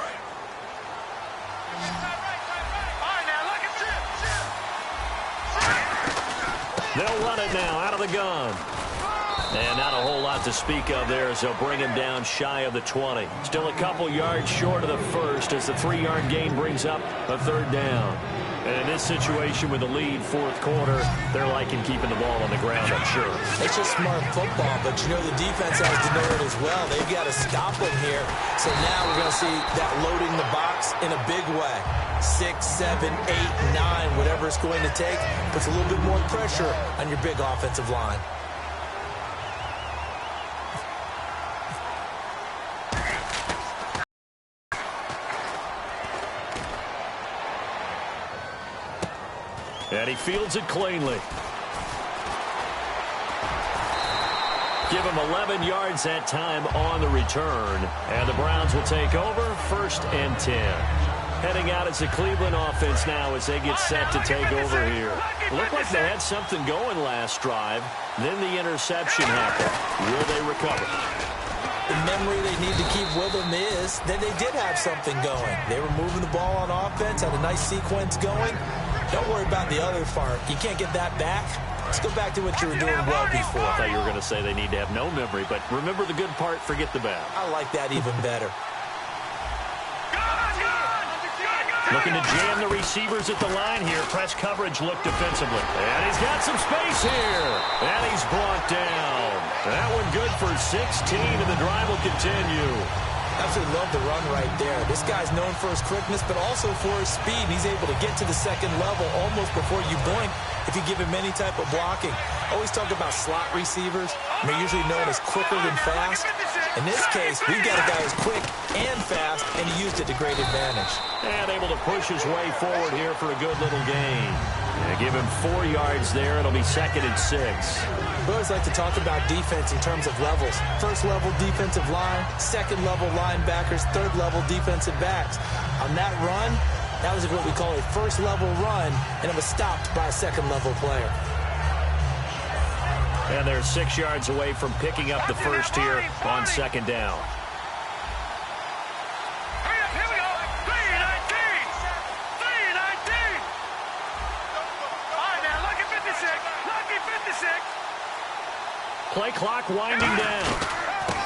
They'll run it now out of the gun. And not a whole lot to speak of there as they'll bring him down shy of the 20. Still a couple yards short of the first as the 3-yard gain brings up a 3rd down. And in this situation with the lead 4th quarter, they're liking keeping the ball on the ground, I'm sure. It's just smart football, but you know the defense has to know it as well. They've got to stop them here. So now we're going to see that loading the box in a big way. 6, 7, 8, 9, whatever it's going to take, puts a little bit more pressure on your big offensive line. And he fields it cleanly. Give him 11 yards that time on the return. And the Browns will take over 1st and 10. Heading out as the Cleveland offense now as they get set to take over here. Looked like they had something going last drive. Then the interception happened. Will they recover? The memory they need to keep with them is that they did have something going. They were moving the ball on offense, had a nice sequence going. Don't worry about the other part. You can't get that back. Let's go back to what you were doing well before. I thought you were going to say they need to have no memory, but remember the good part, forget the bad. I like that even better. Looking to jam the receivers at the line here. Press coverage look defensively. And he's got some space here. And he's brought down. That one good for 16, and the drive will continue. Absolutely love the run right there. This guy's known for his quickness, but also for his speed. And he's able to get to the second level almost before you blink if you give him any type of blocking. Always talk about slot receivers. They're usually known as quicker than fast. In this case, we've got a guy who's quick and fast, and he used it to great advantage. And able to push his way forward here for a good little gain. Give him 4 yards there. It'll be 2nd and 6. We always like to talk about defense in terms of levels. First level defensive line, second level linebackers, third level defensive backs. On that run, that was what we call a first level run, and it was stopped by a second level player. And they're 6 yards away from picking up the first here on 2nd down. Play clock winding down.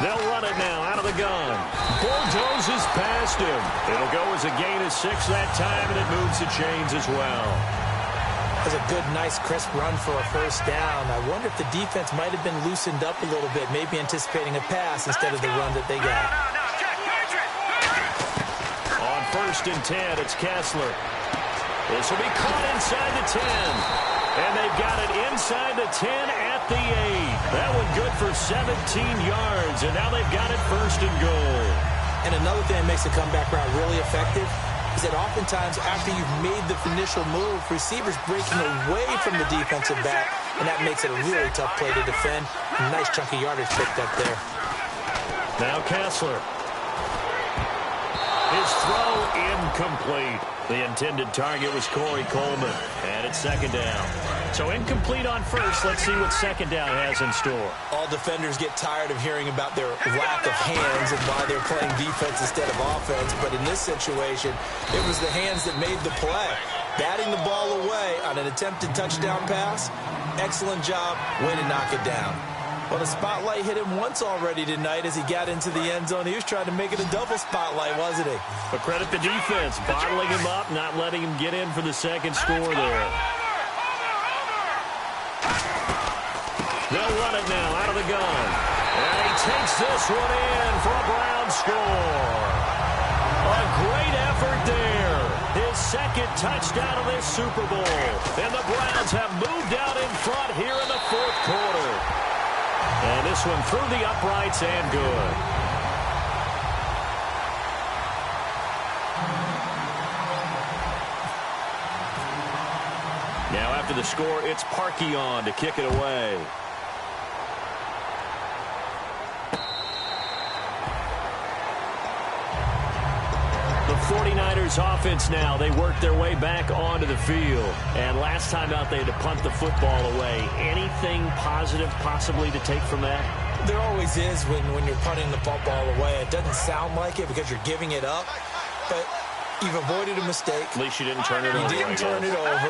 They'll run it now out of the gun. Bulldozes past him. It'll go as a gain of 6 that time, and it moves the chains as well. That was a good, nice, crisp run for a first down. I wonder if the defense might have been loosened up a little bit, maybe anticipating a pass instead of the run that they got. On 1st and 10, it's Kessler. This will be caught inside the 10. And they've got it inside the 10 at the 8. That one good for 17 yards, and now they've got it 1st and goal. And another thing that makes the comeback route really effective is that oftentimes after you've made the initial move, receivers breaking away from the defensive back, and that makes it a really tough play to defend. A nice chunk of yardage picked up there. Now Kessler. His throw incomplete. The intended target was Corey Coleman, and it's 2nd down. So incomplete on 1st. Let's see what 2nd down has in store. All defenders get tired of hearing about their lack of hands and why they're playing defense instead of offense. But in this situation, it was the hands that made the play. Batting the ball away on an attempted touchdown pass. Excellent job. Way to knock it down. Well, the spotlight hit him once already tonight as he got into the end zone. He was trying to make it a double spotlight, wasn't he? But credit the defense, bottling him up, not letting him get in for the second score there. They'll run it now out of the gun. And he takes this one in for a Brown score. A great effort there. His 2nd touchdown of this Super Bowl. And the Browns have moved out in front here in the 4th quarter. And this one through the uprights and good. Now after the score, it's Parkey on to kick it away. The 49ers offense now, they work their way back onto the field. And last time out, they had to punt the football away. Anything positive possibly to take from that? There always is when you're punting the football away. It doesn't sound like it because you're giving it up, but you've avoided a mistake. At least you didn't turn it over. You didn't turn it over,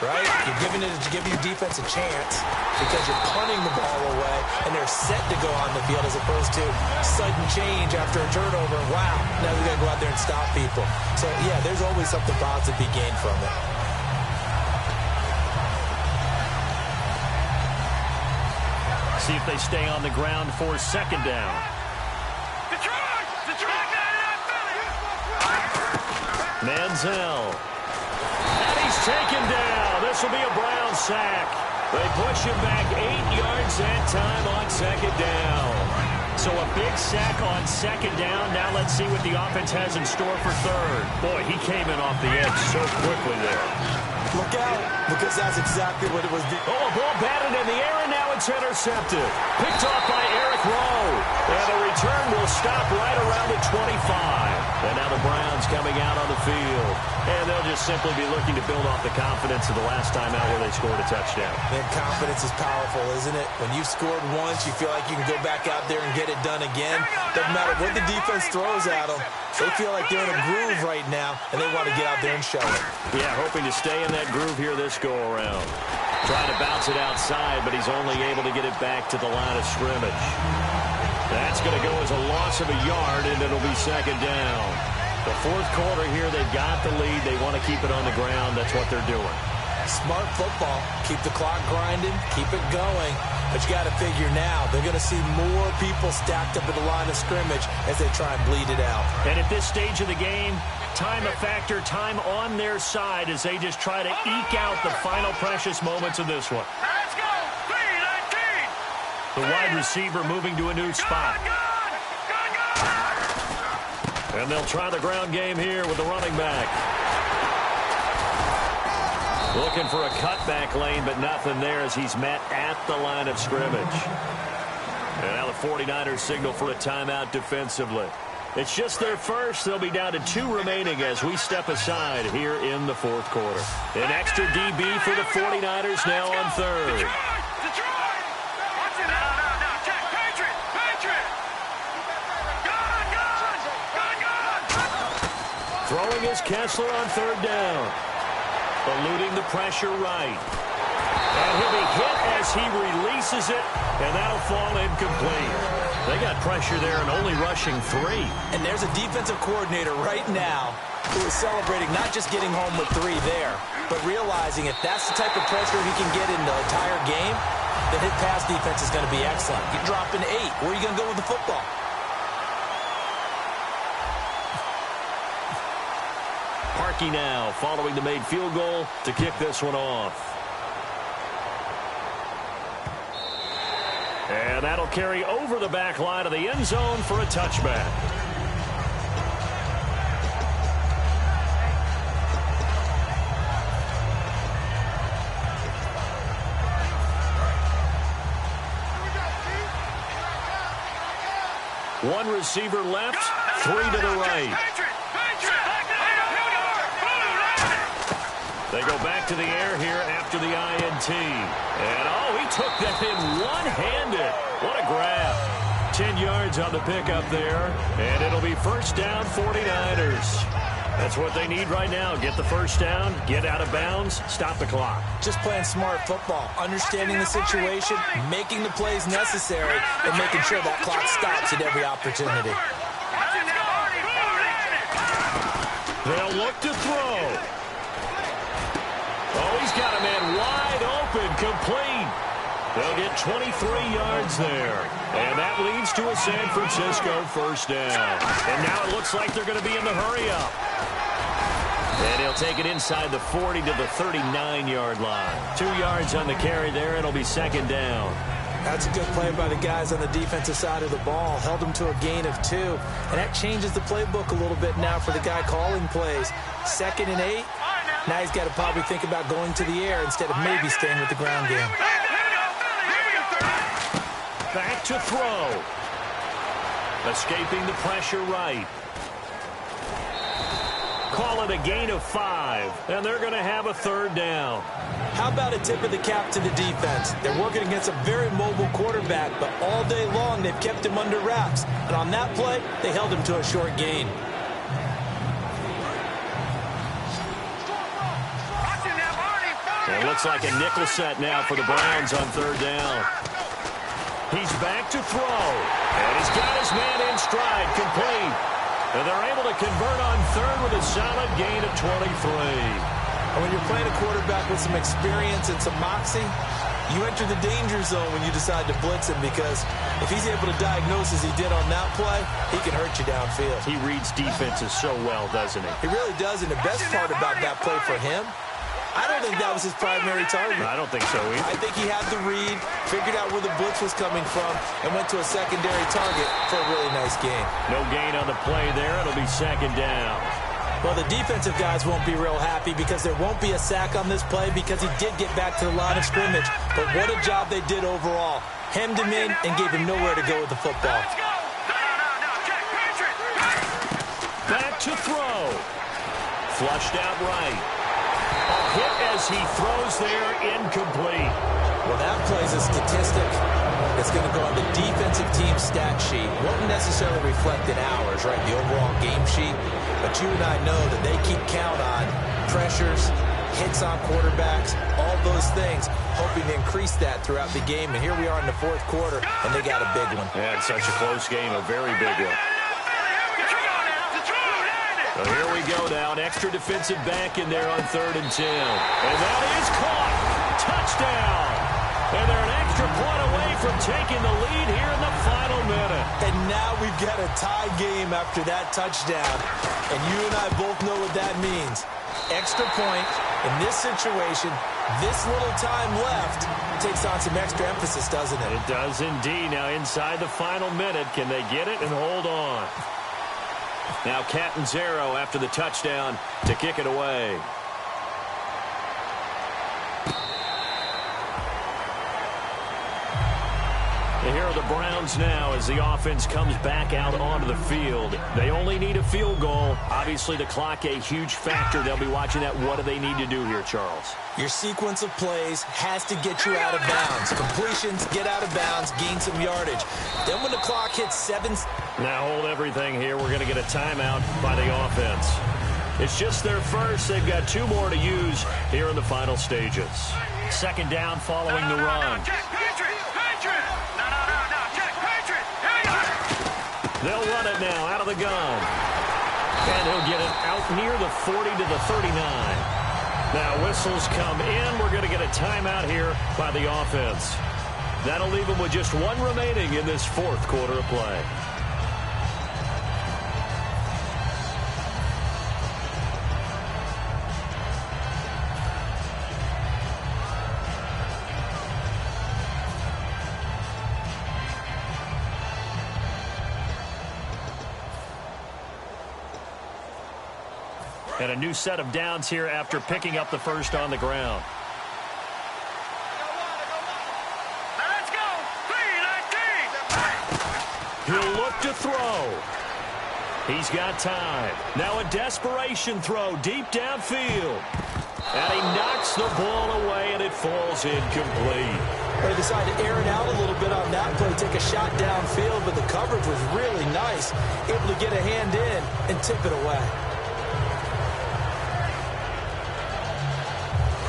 right? You're giving your defense a chance because you're punting the ball away, and they're set to go on the field as opposed to sudden change after a turnover. Wow, now we got to go out there and stop people. So, yeah, there's always something positive to be gained from it. See if they stay on the ground for 2nd down. Manziel. And he's taken down. This will be a Brown sack. They push him back 8 yards that time on 2nd down. So a big sack on 2nd down. Now let's see what the offense has in store for 3rd. Boy, he came in off the edge so quickly there. Look out, because that's exactly what it was. Oh, a ball batted in the air, and now it's intercepted. Picked off by stop right around the 25. And now the Browns coming out on the field. And they'll just simply be looking to build off the confidence of the last time out where they scored a touchdown. Man, confidence is powerful, isn't it? When you've scored once, you feel like you can go back out there and get it done again. Doesn't matter what the defense throws at them. They feel like they're in a groove right now, and they want to get out there and show it. Yeah, hoping to stay in that groove here this go-around. Trying to bounce it outside, but he's only able to get it back to the line of scrimmage. That's going to go as a loss of a yard, and it'll be second down. The fourth quarter here, they've got the lead. They want to keep it on the ground. That's what they're doing. Smart football. Keep the clock grinding. Keep it going. But you got to figure now, they're going to see more people stacked up at the line of scrimmage as they try and bleed it out. And at this stage of the game, time a factor, time on their side as they just try to eke out the final precious moments of this one. Let's go! 3-19! The wide receiver moving to a new spot. And they'll try the ground game here with the running back. Looking for a cutback lane, but nothing there as he's met at the line of scrimmage. And now the 49ers signal for a timeout defensively. It's just their first. They'll be down to 2 remaining as we step aside here in the fourth quarter. An extra DB for the 49ers now on third. Throwing is Kessler on third down. Eluding the pressure right. And he'll be hit as he releases it, and that'll fall incomplete. They got pressure there and only rushing 3. And there's a defensive coordinator right now who is celebrating not just getting home with 3 there, but realizing if that's the type of pressure he can get in the entire game, then his pass defense is going to be excellent. You're dropping 8. Where are you going to go with the football? Parkey now following the made field goal to kick this one off. And that'll carry over the back line of the end zone for a touchback. One receiver left, 3 to the right. They go back to the air here after the INT. And, oh, he took that in one-handed. What a grab. 10 yards on the pickup there. And it'll be first down 49ers. That's what they need right now. Get the first down, get out of bounds, stop the clock. Just playing smart football, understanding the situation, making the plays necessary, and making sure that clock stops at every opportunity. They'll look to throw. Oh, he's got a man wide open, complete. They'll get 23 yards there. And that leads to a San Francisco first down. And now it looks like they're going to be in the hurry-up. And he'll take it inside the 40 to the 39-yard line. 2 yards on the carry there, and it'll be second down. That's a good play by the guys on the defensive side of the ball. Held them to a gain of 2. And that changes the playbook a little bit now for the guy calling plays. 2nd and 8. Now he's got to probably think about going to the air instead of maybe staying with the ground game. Back to throw. Escaping the pressure right. Call it a gain of 5, and they're going to have a third down. How about a tip of the cap to the defense? They're working against a very mobile quarterback, but all day long they've kept him under wraps. And on that play, they held him to a short gain. It looks like a nickel set now for the Browns on third down. He's back to throw. And he's got his man in stride, complete. And they're able to convert on third with a solid gain of 23. And when you're playing a quarterback with some experience and some moxie, you enter the danger zone when you decide to blitz him, because if he's able to diagnose as he did on that play, he can hurt you downfield. He reads defenses so well, doesn't he? He really does, and the best part about that play for him, I don't think that was his primary target. I don't think so either. I think he had the read, figured out where the blitz was coming from, and went to a secondary target for a really nice gain. No gain on the play there. It'll be second down. Well, the defensive guys won't be real happy because there won't be a sack on this play because he did get back to the line of scrimmage. But what a job they did overall. Hemmed him in and gave him nowhere to go with the football. set to throw. Flushed out right. A hit as he throws there, incomplete. Well, that plays a statistic that's going to go on the defensive team stat sheet. Won't necessarily reflect in ours, right, the overall game sheet. But you and I know that they keep count on pressures, hits on quarterbacks, all those things, hoping to increase that throughout the game. And here we are in the fourth quarter, and they got a big one. And such a close game, a very big one. So here we go now, an extra defensive back in there on 3rd and 10. And that is caught. Touchdown. And they're an extra point away from taking the lead here in the final minute. And now we've got a tie game after that touchdown. And you and I both know what that means. Extra point in this situation, this little time left, takes on some extra emphasis, doesn't it? It does indeed. Now inside the final minute, can they get it and hold on? Now Catanzaro after the touchdown to kick it away. And here are the Browns now as the offense comes back out onto the field. They only need a field goal. Obviously, the clock a huge factor. They'll be watching that. What do they need to do here, Charles? Your sequence of plays has to get you out of bounds. Completions, get out of bounds, gain some yardage. Then when the clock hits 7... Now hold everything here. We're going to get a timeout by the offense. It's just their first. They've got 2 more to use here in the final stages. 2nd down following the run. They'll run it now out of the gun. And he'll get it out near the 40 to the 39. Now whistles come in. We're going to get a timeout here by the offense. That'll leave them with just 1 remaining in this 4th quarter of play. And a new set of downs here after picking up the first on the ground. He'll look to throw. He's got time. Now a desperation throw deep downfield. And he knocks the ball away, and it falls incomplete. They decided to air it out a little bit on that play, take a shot downfield, but the coverage was really nice. Able to get a hand in and tip it away.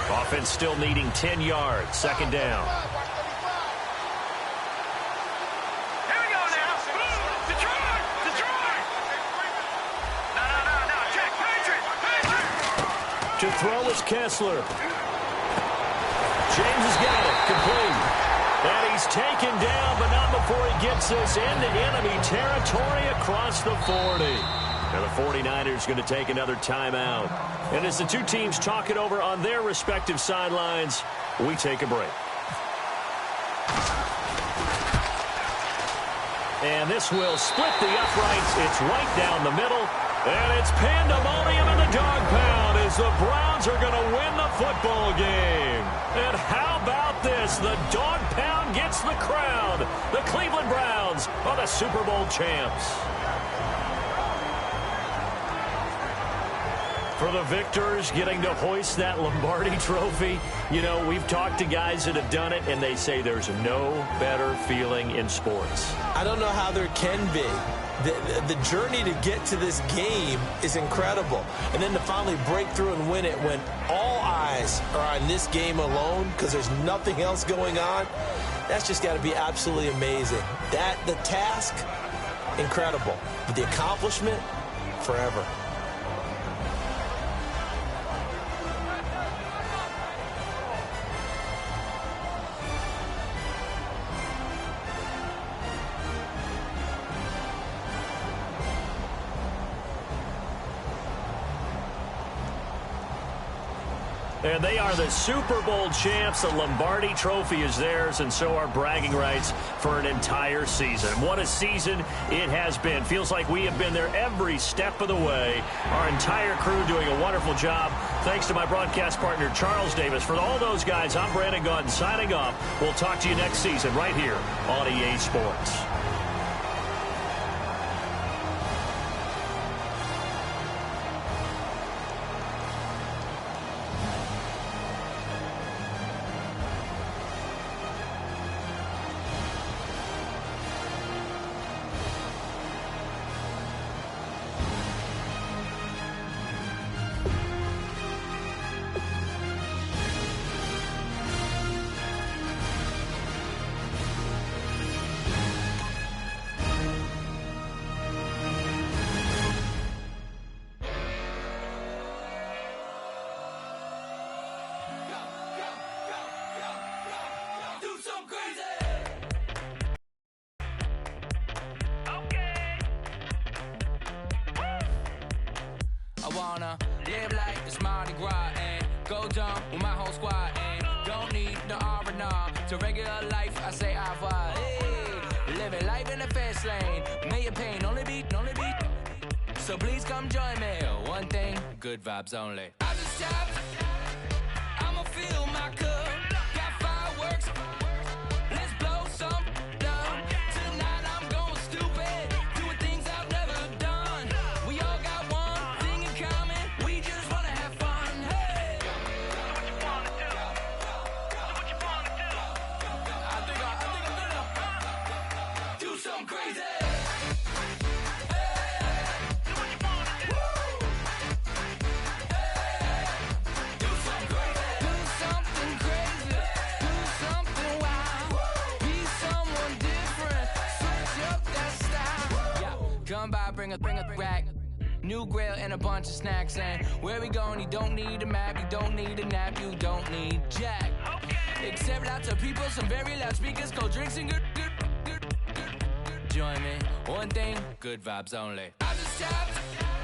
Offense still needing 10 yards. 2nd down. Here we go now. Detroit! No. Check. Patriot. To throw is Kessler. James has got it. Complete. And he's taken down, but not before he gets us into enemy territory across the 40. Now the 49ers going to take another timeout. And as the 2 teams talk it over on their respective sidelines, we take a break. And this will split the uprights. It's right down the middle. And it's pandemonium in the dog pound as the Browns are going to win the football game. And how about this? The dog pound gets the crown. The Cleveland Browns are the Super Bowl champs. For the victors, getting to hoist that Lombardi trophy, you know, we've talked to guys that have done it, and they say there's no better feeling in sports. I don't know how there can be. The journey to get to this game is incredible. And then to finally break through and win it when all eyes are on this game alone because there's nothing else going on, that's just got to be absolutely amazing. The task, incredible. But the accomplishment, forever. And they are the Super Bowl champs. The Lombardi trophy is theirs, and so are bragging rights for an entire season. What a season it has been. Feels like we have been there every step of the way. Our entire crew doing a wonderful job. Thanks to my broadcast partner, Charles Davis. For all those guys, I'm Brandon Gaudin signing off. We'll talk to you next season right here on EA Sports. wanna live like it's Mardi Gras and go dumb with my whole squad and don't need no R&R. To regular life, I say au revoir. Hey, living life in the fast lane, million pain, only beat. So please come join me. One thing, good vibes only. I just tapped, I'ma fill my cup. Got fireworks, let's blow some love. Tonight I'm going stupid, doing things I've never done. We all got one thing in common, we just wanna have fun. Hey, do what you wanna do. Do what you wanna do. I think I'm gonna do something crazy. Come by, bring a rack. New grill and a bunch of snacks. And where we going, you don't need a map. You don't need a nap. You don't need jack. Except lots of people, some very loud speakers, cold drinks and good. Join me. One thing, good vibes only. I just tapped.